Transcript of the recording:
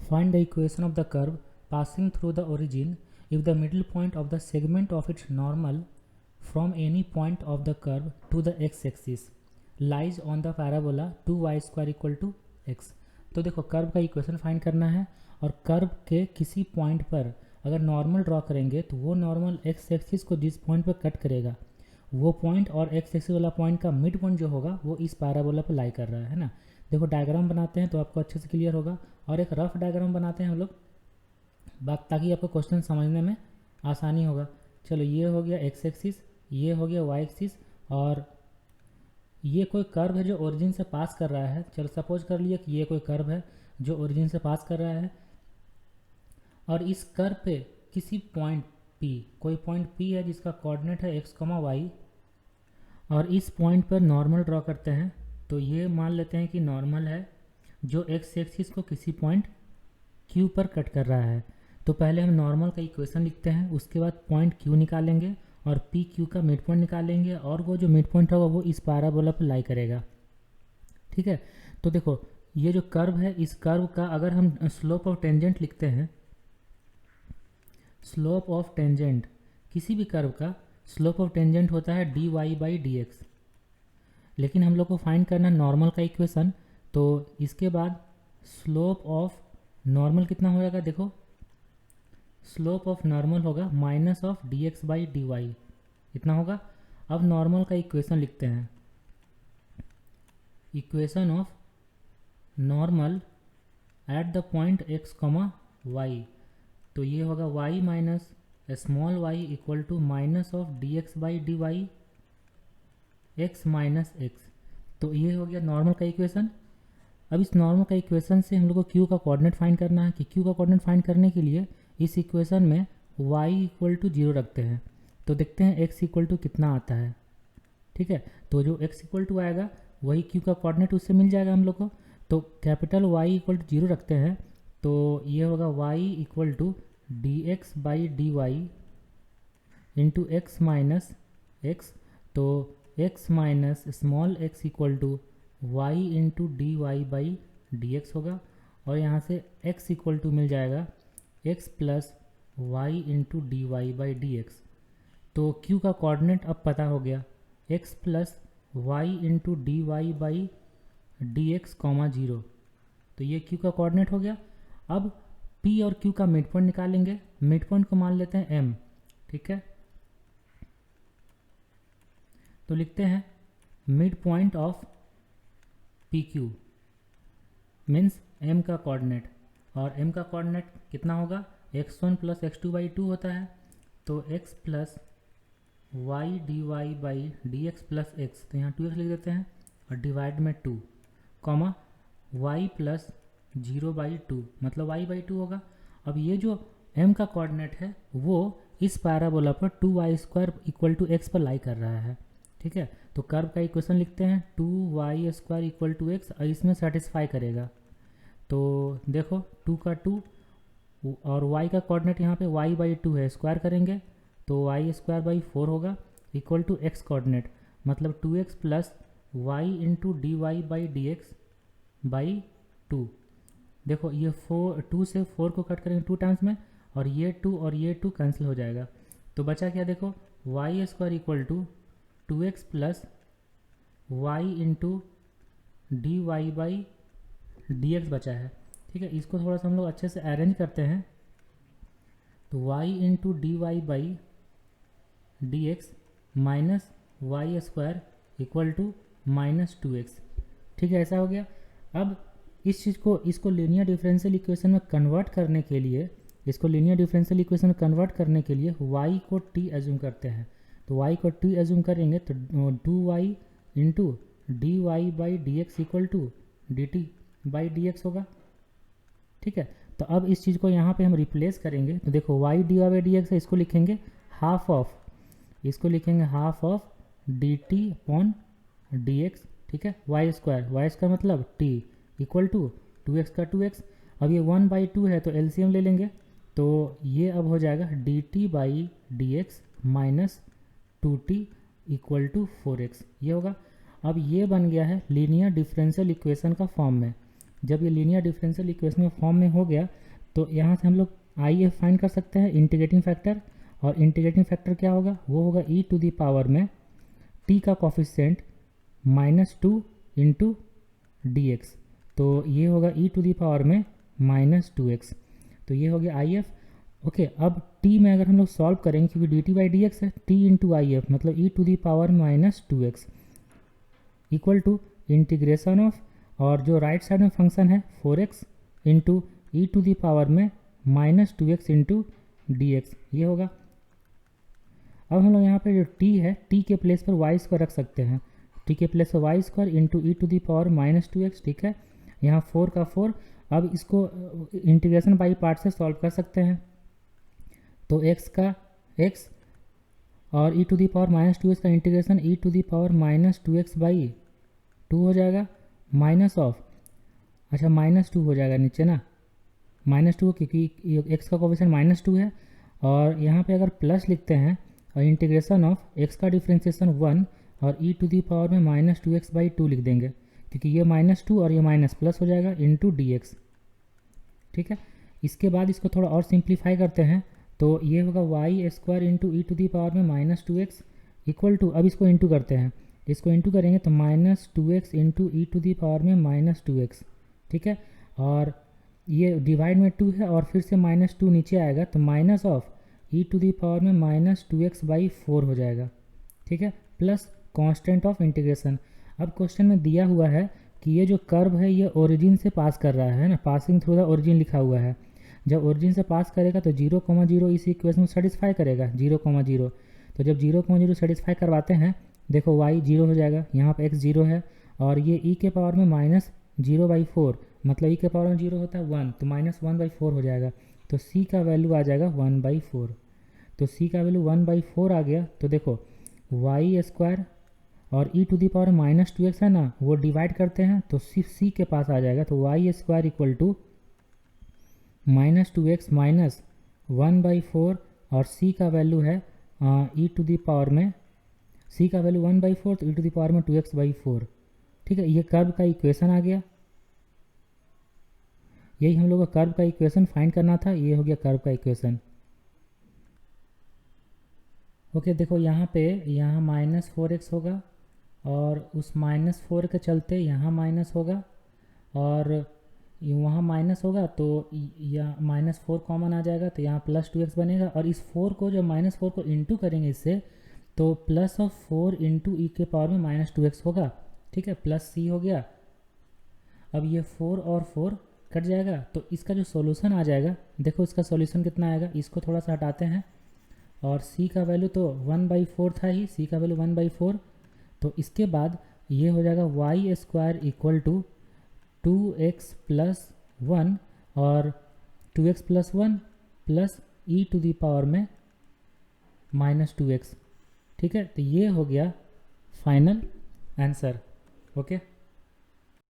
Find the equation of the curve passing through the origin if the middle point of the segment of its normal from any point of the curve to the x-axis lies on the parabola 2y² equal to x। तो देखो curve का equation find करना है और curve के किसी point पर अगर नॉर्मल ड्रॉ करेंगे तो वो नॉर्मल एक्स एक्सिस को जिस पॉइंट पर कट करेगा वो पॉइंट और एक्स एक्सिस वाला पॉइंट का मिड पॉइंट जो होगा वो इस पैराबोला पर लाई कर रहा है ना। देखो डायग्राम बनाते हैं तो आपको अच्छे से क्लियर होगा और एक रफ डायग्राम बनाते हैं हम लोग बात ताकि आपको क्वेश्चन समझने में आसानी होगा। चलो ये हो गया एक्स एक्सिस, ये हो गया वाई एक्सिस और ये कोई कर्व है जो ओरिजिन से पास कर रहा है। चलो सपोज कर लिया कि ये कोई कर्व है जो ओरिजिन से पास कर रहा है और इस कर्व पे किसी पॉइंट P, कोई पॉइंट P है जिसका कोऑर्डिनेट है x, y और इस पॉइंट पर नॉर्मल ड्रॉ करते हैं। तो ये मान लेते हैं कि नॉर्मल है जो x एक्सिस को किसी पॉइंट Q पर कट कर रहा है। तो पहले हम नॉर्मल का इक्वेशन लिखते हैं, उसके बाद पॉइंट Q निकालेंगे और पी क्यू का मिड पॉइंट निकालेंगे और वो जो मिड पॉइंट होगा वो इस पैराबोला पर लाई करेगा। ठीक है, तो देखो ये जो कर्व है इस कर्व का अगर हम स्लोप ऑफ टेंजेंट लिखते हैं, स्लोप ऑफ टेंजेंट किसी भी कर्व का स्लोप ऑफ टेंजेंट होता है dy/dx, लेकिन हम लोग को फाइंड करना नॉर्मल का इक्वेशन। तो इसके बाद स्लोप ऑफ नॉर्मल कितना हो जाएगा, देखो स्लोप ऑफ नॉर्मल होगा माइनस ऑफ dx/dy इतना होगा। अब नॉर्मल का इक्वेशन लिखते हैं, equation of normal at the point x, y। तो ये होगा y minus small y equal to minus of dx/dy x minus x। तो ये हो गया नॉर्मल का इक्वेशन। अब इस नॉर्मल का इक्वेशन से हम लोग को q का कोऑर्डिनेट फाइंड करना है कि q का कोऑर्डिनेट फाइंड करने के लिए इस इक्वेशन में y इक्वल टू 0 रखते हैं। तो देखते हैं x इक्वल टू कितना आता है। ठीक है, तो जो x इक्वल टू आएगा वही q का कोऑर्डिनेट उससे मिल जाएगा हम लोग को। तो कैपिटल Y इक्वल टू 0 रखते हैं तो ये होगा y equal to dx/dy into x minus x। तो x minus small x equal to y into dy/dx होगा और यहाँ से x इक्वल टू मिल जाएगा x plus y into dy/dx। तो q का कोऑर्डिनेट अब पता हो गया x plus y into dy/dx, 0। तो ये q का कोऑर्डिनेट हो गया। अब p और q का मिड पॉइंट निकालेंगे। मिड पॉइंट को मान लेते हैं m। ठीक है, तो लिखते हैं mid point of P Q means m का कोऑर्डिनेट, और m का कोऑर्डिनेट कितना होगा x1 प्लस x2/2 होता है। तो x plus y dy/dx plus x, तो यहाँ 2x लिख देते हैं और डिवाइड में 2 कॉमा y प्लस 0/2 मतलब y/2 होगा। अब ये जो m का कोऑर्डिनेट है वो इस पैराबोला पर 2y² इक्वल टू x पर लाई कर रहा है। ठीक है, तो कर्व का इक्वेशन लिखते हैं 2y² इक्वल टू x और इसमें सेटिस्फाई करेगा। तो देखो 2 का 2 और y का कोऑर्डिनेट यहाँ पे y/2 है, स्क्वायर करेंगे तो y²/4 होगा इक्वल टू x कोऑर्डिनेट मतलब 2x plus y into dy/dx by 2। देखो ये 2 से 4 को कट करेंगे 2 टाइम्स में और ये 2 और ये 2 कैंसिल हो जाएगा। तो बचा क्या, देखो y² equal to 2x plus y into dy/dx बचा है। ठीक है, इसको थोड़ा सा हम लोग अच्छे से अरेंज करते हैं। तो y into dy/dx minus y² equal to minus 2x। ठीक है, ऐसा हो गया। अब इस चीज़ को इसको लीनियर डिफरेंशियल इक्वेशन में कन्वर्ट करने के लिए y को t एज्यूम करते हैं। तो y को t एज्यूम करेंगे तो 2y into dy/dx equal to dt/dx होगा। ठीक है, तो अब इस चीज़ को यहाँ पे हम रिप्लेस करेंगे। तो देखो y dy/dx है, इसको लिखेंगे हाफ ऑफ dt/dx। ठीक है, y² मतलब t इक्वल टू 2x का 2x। अब ये 1/2 है तो एलसीएम ले लेंगे तो ये अब हो जाएगा dt/dx minus 2t equal to 4x ये होगा। अब ये बन गया है लीनियर डिफरेंशियल इक्वेशन का फॉर्म में। जब ये लीनियर डिफरेंशियल इक्वेशन में फॉर्म में हो गया तो यहाँ से हम लोग आई एफ फाइंड कर सकते हैं इंटीग्रेटिंग फैक्टर, और इंटीग्रेटिंग फैक्टर क्या होगा, वो होगा ई टू दी पावर में टी का कोफिशिएंट -2 इंटू डी एक्स, तो ये होगा ई टू दी पावर में -2x, तो ये हो गया आई एफ। ओके, अब t में अगर हम लोग सॉल्व करेंगे क्योंकि d t by d x है, t इंटू आई एफ मतलब e to the power -2x equal to integration of, और जो राइट साइड में फंक्शन है 4x into e to the power में -2x इंटू डी एक्स, ये होगा। अब हम लोग यहाँ पे जो t है, t के प्लेस पर y स्क्वायर रख सकते हैं, t के प्लेस पर y square into e to the power -2x, ठीक है। यहाँ 4 का 4, अब इसको इंटीग्रेशन बाई पार्ट से सॉल्व कर सकते हैं, तो x का x और ई टू दी पावर -2x का integration e to the power -2x by 2 हो जाएगा, माइनस ऑफ, अच्छा -2 हो जाएगा नीचे ना, -2 क्योंकि x का कोफिशिएंट -2 है, और यहाँ पे अगर प्लस लिखते हैं और इंटीग्रेशन ऑफ x का डिफ्रेंशिएशन 1 और ई टू दी पावर में -2x बाई 2 लिख देंगे, क्योंकि ये -2 और ये माइनस प्लस हो जाएगा इंटू डी एक्स, ठीक है। इसके बाद इसको थोड़ा और सिंप्लीफाई करते हैं, तो ये होगा y square into e to the power में -2x इक्वल टू, अब इसको इंटू करते हैं, इसको इंटू करेंगे तो -2x into e to the power में -2x, ठीक है। और ये डिवाइड में 2 है और फिर से -2 नीचे आएगा, तो minus of e to the power में -2x बाई 4 हो जाएगा, ठीक है, प्लस कांस्टेंट ऑफ इंटीग्रेशन। अब क्वेश्चन में दिया हुआ है कि ये जो कर्व है ये ओरिजिन से पास कर रहा है ना, पासिंग थ्रू द ओरिजिन लिखा हुआ है, जब ओरिजिन से पास करेगा तो 0,0 इस इक्वेशन को सेटिस्फाई करेगा 0,0, तो जब 0,0 सेटिस्फाई करवाते हैं, देखो y 0 हो जाएगा, यहाँ पर x 0 है, और ये e के पावर में -0/4 मतलब e के पावर में 0 होता है 1, तो -1/4 हो जाएगा, तो c का वैल्यू आ जाएगा 1/4, तो c का वैल्यू 1/4 आ गया, तो देखो वाई स्क्वायर और ई टू दी पावर -2x है ना, वो डिवाइड करते हैं तो सिर्फ c के पास आ जाएगा, तो y square equal to -2x minus 1/4, और c का वैल्यू है ई टू दी पावर में, c का वैल्यू 1/4 तो ई टू दी पावर में 2x/4, ठीक है। ये कर्व का इक्वेशन आ गया, यही हम लोग को कर्व का इक्वेशन फाइंड करना था, ये हो गया कर्व का इक्वेशन। ओके, देखो यहाँ पे यहाँ -4x होगा, और उस -4 के चलते यहाँ माइनस होगा, और वहाँ माइनस होगा तो यहाँ -4 कॉमन आ जाएगा, तो यहाँ +2x बनेगा, और इस 4 को जब -4 को इंटू करेंगे इससे, तो +4 इंटू ई के पावर में -2x होगा, ठीक है, प्लस c हो गया। अब ये 4 और 4 कट जाएगा, तो इसका जो सॉल्यूशन आ जाएगा, देखो इसका सॉल्यूशन कितना आएगा, इसको थोड़ा सा हटाते हैं, और c का वैल्यू तो 1/4 था ही, c का वैल्यू 1/4, तो इसके बाद ये हो जाएगा Y square equal to 2x + 1 और 2x + 1 plus e to the power में -2x, ठीक है। तो ये हो गया फाइनल आंसर। ओके।